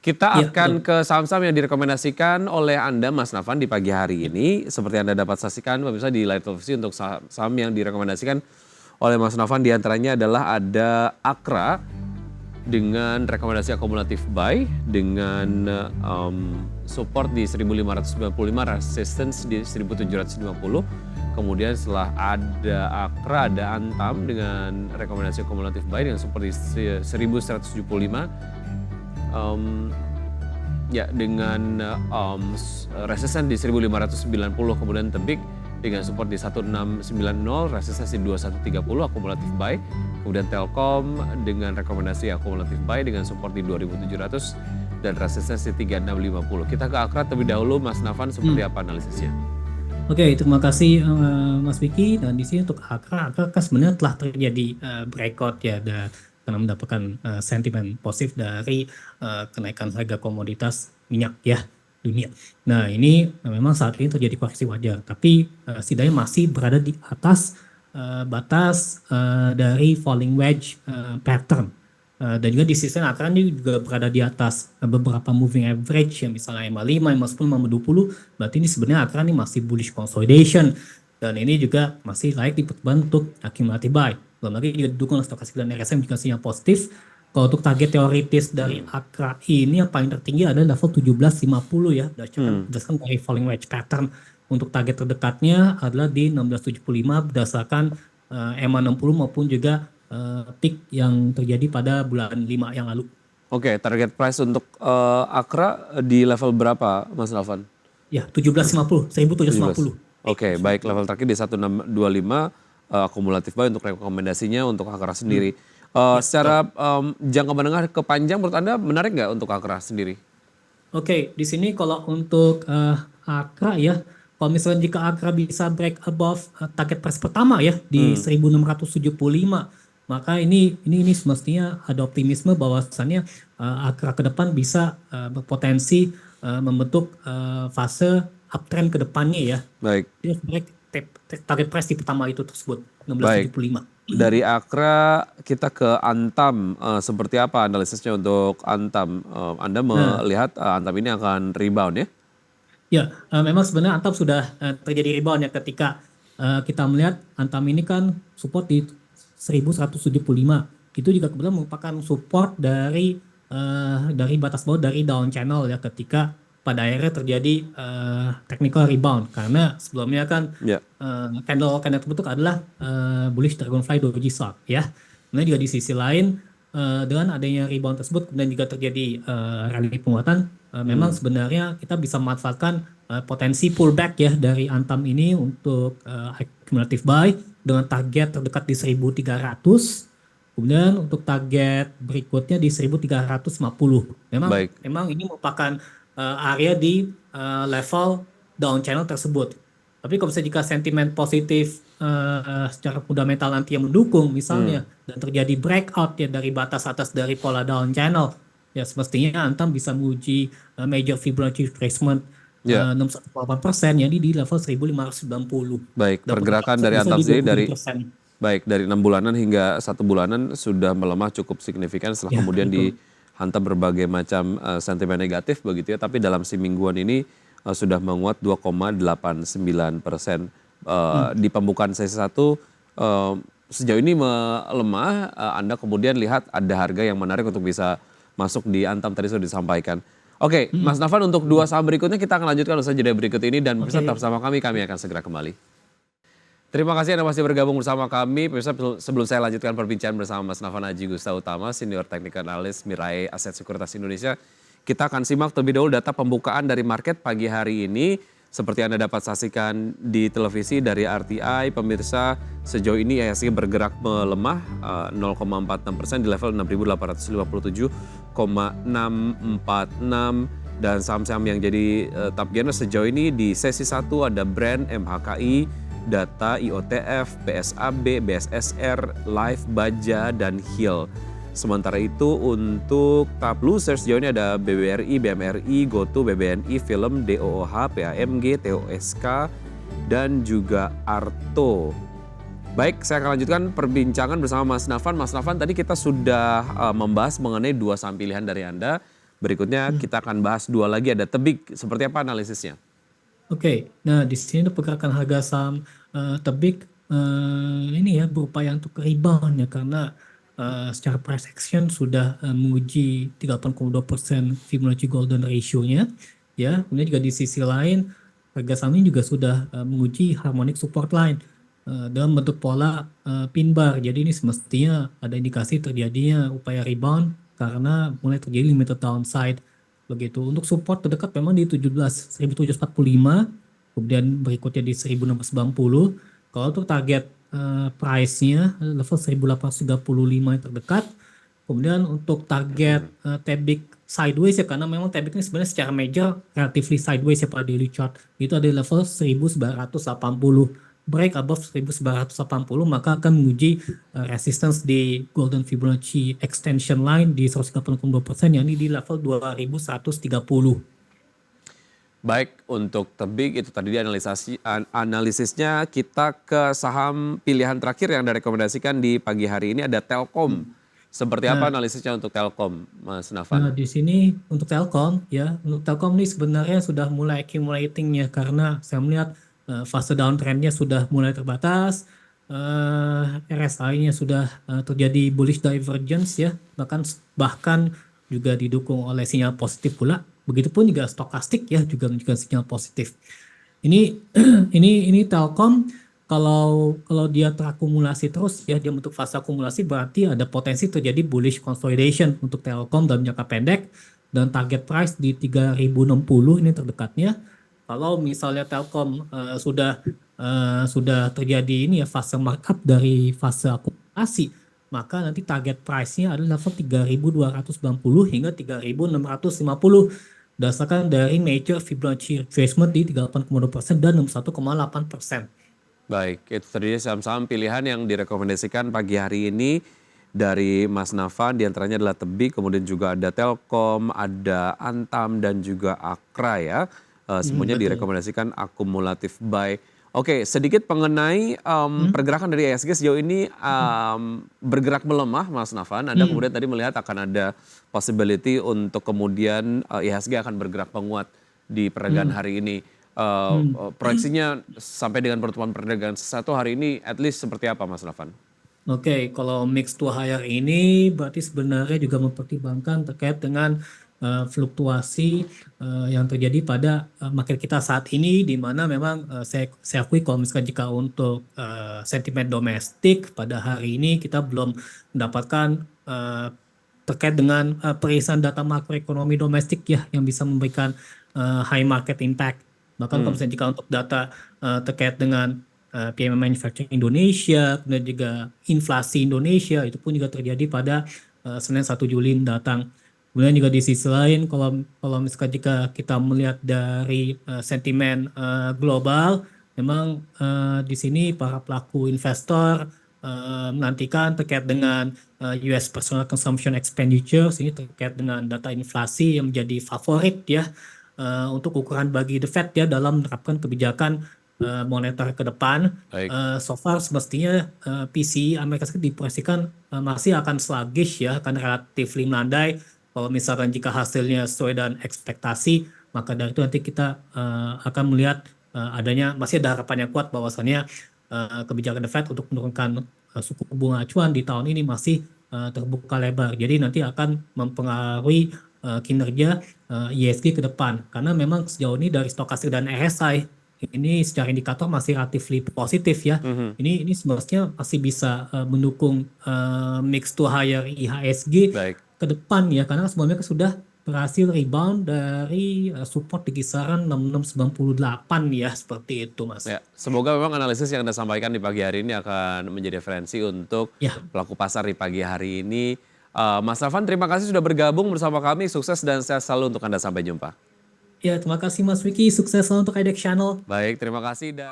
Kita Iya, betul. akan ke saham-saham yang direkomendasikan oleh Anda, Mas Nafan, di pagi hari ini. Seperti Anda dapat saksikan, pemirsa, di layar televisi untuk saham yang direkomendasikan oleh Mas Nafan diantaranya adalah ada Akra dengan rekomendasi akumulatif buy dengan support di 1595, resistance di 1750. Kemudian setelah ada Akra, ada Antam dengan rekomendasi akumulatif buy dengan support di 1175. Ya, dengan resistance di 1590, kemudian Tebik dengan support di 1690, resistance di 2130 akumulatif buy. Kemudian Telkom dengan rekomendasi akumulatif buy dengan support di 2700 dan resistance di 3650. Kita ke Akra terlebih dahulu, Mas Nafan, seperti apa analisisnya? Oke, terima kasih Mas Vicky. Dan di sini untuk Akra kan sebenarnya telah terjadi breakout ya, karena mendapatkan sentimen positif dari kenaikan harga komoditas minyak ya dunia. Nah ini memang saat ini terjadi koreksi wajar, tapi setidaknya masih berada di atas batas dari falling wedge pattern. Dan juga di sisi Akra ini juga berada di atas beberapa moving average ya, misalnya MA5, MA10, MA20. Berarti ini sebenarnya Akra ini masih bullish consolidation. Dan ini juga masih layak dipertimbangkan untuk accumulative buy. Belum lagi juga didukung oleh stokastik dan RSM juga sinyal positif. Kalau untuk target teoritis dari Akra ini yang paling tertinggi adalah level 1750 ya. Berdasarkan dari falling wedge pattern. Untuk target terdekatnya adalah di 1675 berdasarkan MA60 maupun juga peak yang terjadi pada bulan 5 yang lalu. Oke, target price untuk Akra di level berapa, Mas Nafan? Ya, 1750, 1750. Oke, baik, level terakhir di 1625 akumulatif buy untuk rekomendasinya untuk Akra sendiri. Secara jangka menengah ke panjang menurut Anda menarik nggak untuk Akra sendiri? Oke, di sini kalau untuk Akra ya, kalau misalnya jika Akra bisa break above target price pertama ya di 1675, maka ini semestinya ada optimisme bahwasannya Akra ke depan bisa berpotensi membentuk fase uptrend ke depannya ya. Baik. Dia break target price di pertama itu tersebut 1675. Dari Akra kita ke Antam, seperti apa analisisnya untuk Antam? Anda melihat Antam ini akan rebound ya? Ya, memang sebenarnya Antam sudah terjadi rebound ya ketika kita melihat Antam ini kan support di 1175. Itu juga kebetulan merupakan support dari batas bawah dari down channel ya, ketika pada akhirnya terjadi technical rebound karena sebelumnya kan candle terbentuk adalah bullish dragonfly doji stock ya. Kemudian juga di sisi lain dengan adanya rebound tersebut kemudian juga terjadi rally penguatan, memang sebenarnya kita bisa memanfaatkan potensi pullback ya dari Antam ini untuk accumulative buy dengan target terdekat di 1300. Kemudian untuk target berikutnya di 1350. Memang ini merupakan area di level down channel tersebut. Tapi kalau misalnya jika sentimen positif secara fundamental nanti yang mendukung misalnya dan terjadi breakout ya dari batas atas dari pola down channel, ya semestinya Antam bisa menguji major Fibonacci retracement 6,8% ya di level 1590. Baik, pergerakan dari Antam sendiri dari 6 bulanan hingga 1 bulanan sudah melemah cukup signifikan setelah kemudian dihantam berbagai macam sentimen negatif begitu ya, tapi dalam semingguan ini sudah menguat 2,89%. Di pembukaan sesi 1 sejauh ini melemah, Anda kemudian lihat ada harga yang menarik untuk bisa masuk di Antam tadi sudah disampaikan. Oke, Mas Nafan, untuk 2 saham berikutnya kita akan lanjutkan usai jeda berikut ini dan pemirsa tetap bersama kami akan segera kembali. Terima kasih Anda masih bergabung bersama kami. Pemirsa, sebelum saya lanjutkan perbincangan bersama Mas Nafan Haji Gusta Utama, Senior Technical Analyst Mirae Aset Sekuritas Indonesia, kita akan simak terlebih dahulu data pembukaan dari market pagi hari ini. Seperti Anda dapat saksikan di televisi dari RTI, pemirsa, sejauh ini IHSG bergerak melemah 0,46% di level 6.857,646, dan saham-saham yang jadi top gainer sejauh ini di sesi 1 ada Brand, MHKI, Data, IOTF, BSAB, BSSR, Life, Baja, dan Hill. Sementara itu untuk top losers sejauh ini ada BBRI, BMRI, GoTo, BBNI, Film, DOOH, PAMG, TOSK, dan juga Arto. Baik, saya akan lanjutkan perbincangan bersama Mas Nafan. Mas Nafan, tadi kita sudah membahas mengenai 2 saham pilihan dari Anda. Berikutnya kita akan bahas dua lagi, ada Tebik. Seperti apa analisisnya? Oke, nah di sini ada pergerakan harga saham Tebik ini ya berupaya untuk rebound ya karena secara price action sudah menguji 38,2% Fibonacci Golden Ratio-nya ya. Kemudian juga di sisi lain harga saham ini juga sudah menguji harmonic support line dalam bentuk pola pin bar. Jadi ini semestinya ada indikasi terjadinya upaya rebound karena mulai terjadi limited downside. Begitu. Untuk support terdekat memang di 17.745, kemudian berikutnya di 1690. Kalau untuk target price-nya level 1835 yang terdekat. Kemudian untuk target Tebik sideways ya karena memang Tebik ini sebenarnya secara major relatively sideways ya pada daily chart. Itu ada di level 1980. Break above 1980 maka akan menguji resistance di Golden Fibonacci extension line di 130,2% yakni di level 2130. Baik, untuk Tebik itu tadi analisisnya. Kita ke saham pilihan terakhir yang direkomendasikan di pagi hari ini ada Telkom. Seperti apa analisisnya untuk Telkom, Mas Nah, Nafan? di sini untuk Telkom ya, untuk Telkom ini sebenarnya sudah mulai accumulating ya karena saya melihat fase downtrendnya sudah mulai terbatas, RSI-nya sudah terjadi bullish divergence ya, bahkan juga didukung oleh sinyal positif pula. Begitupun juga stokastik ya juga menunjukkan sinyal positif. Ini ini Telkom kalau dia terakumulasi terus ya dia bentuk fase akumulasi berarti ada potensi terjadi bullish consolidation untuk Telkom dalam jangka pendek dan target price di 3060 ini terdekatnya. Kalau misalnya Telkom sudah terjadi ini ya fase markup dari fase akumulasi, maka nanti target price-nya adalah level 3290 hingga 3650 berdasarkan dari major Fibonacci retracement di 38,2% dan 61,8%. Baik, itu tadi saham-saham pilihan yang direkomendasikan pagi hari ini dari Mas Nafan. Di antaranya adalah Tebik, kemudian juga ada Telkom, ada Antam, dan juga Akra ya. Semuanya Betul. direkomendasikan akumulatif buy. Oke, sedikit mengenai pergerakan dari IHSG sejauh ini bergerak melemah, Mas Nafan. Anda kemudian tadi melihat akan ada possibility untuk kemudian IHSG akan bergerak menguat di perdagangan hari ini. Proyeksinya sampai dengan pertemuan perdagangan satu hari ini at least seperti apa, Mas Nafan? Oke, kalau mix to higher ini berarti sebenarnya juga mempertimbangkan terkait dengan fluktuasi yang terjadi pada market kita saat ini, di mana memang saya akui kalau misalkan jika untuk sentimen domestik pada hari ini kita belum mendapatkan terkait dengan peririsan data makroekonomi domestik ya yang bisa memberikan high market impact. Bahkan kalau misalnya jika untuk data terkait dengan PMI Manufacturing Indonesia, kemudian juga inflasi Indonesia, itu pun juga terjadi pada Senin 1 Juli mendatang. Kemudian juga di sisi lain, kalau misalkan jika kita melihat dari sentimen global, memang di sini para pelaku investor menantikan terkait dengan US Personal Consumption Expenditures, ini terkait dengan data inflasi yang menjadi favorit ya untuk ukuran bagi The Fed ya dalam menerapkan kebijakan moneter ke depan. So far semestinya PCE Amerika Serikat diproyeksikan masih akan sluggish ya, akan relatif melandai. Kalau misalkan jika hasilnya sesuai dengan ekspektasi, maka dari itu nanti kita akan melihat adanya masih ada harapan yang kuat bahwasannya kebijakan The Fed untuk menurunkan suku bunga acuan di tahun ini masih terbuka lebar. Jadi nanti akan mempengaruhi kinerja IHSG ke depan. Karena memang sejauh ini dari stokastik dan RSI ini secara indikator masih relatif positif ya. Ini semestinya masih bisa mendukung mix to higher IHSG ke depan ya, karena sebelumnya sudah berhasil rebound dari support di kisaran 6698 ya, seperti itu Mas. Ya, semoga memang analisis yang Anda sampaikan di pagi hari ini akan menjadi referensi untuk pelaku pasar di pagi hari ini. Mas Nafan, terima kasih sudah bergabung bersama kami. Sukses dan sehat selalu untuk Anda. Sampai jumpa. Ya, terima kasih Mas Wiki. Sukses selalu untuk IDEX Channel. Baik, terima kasih dan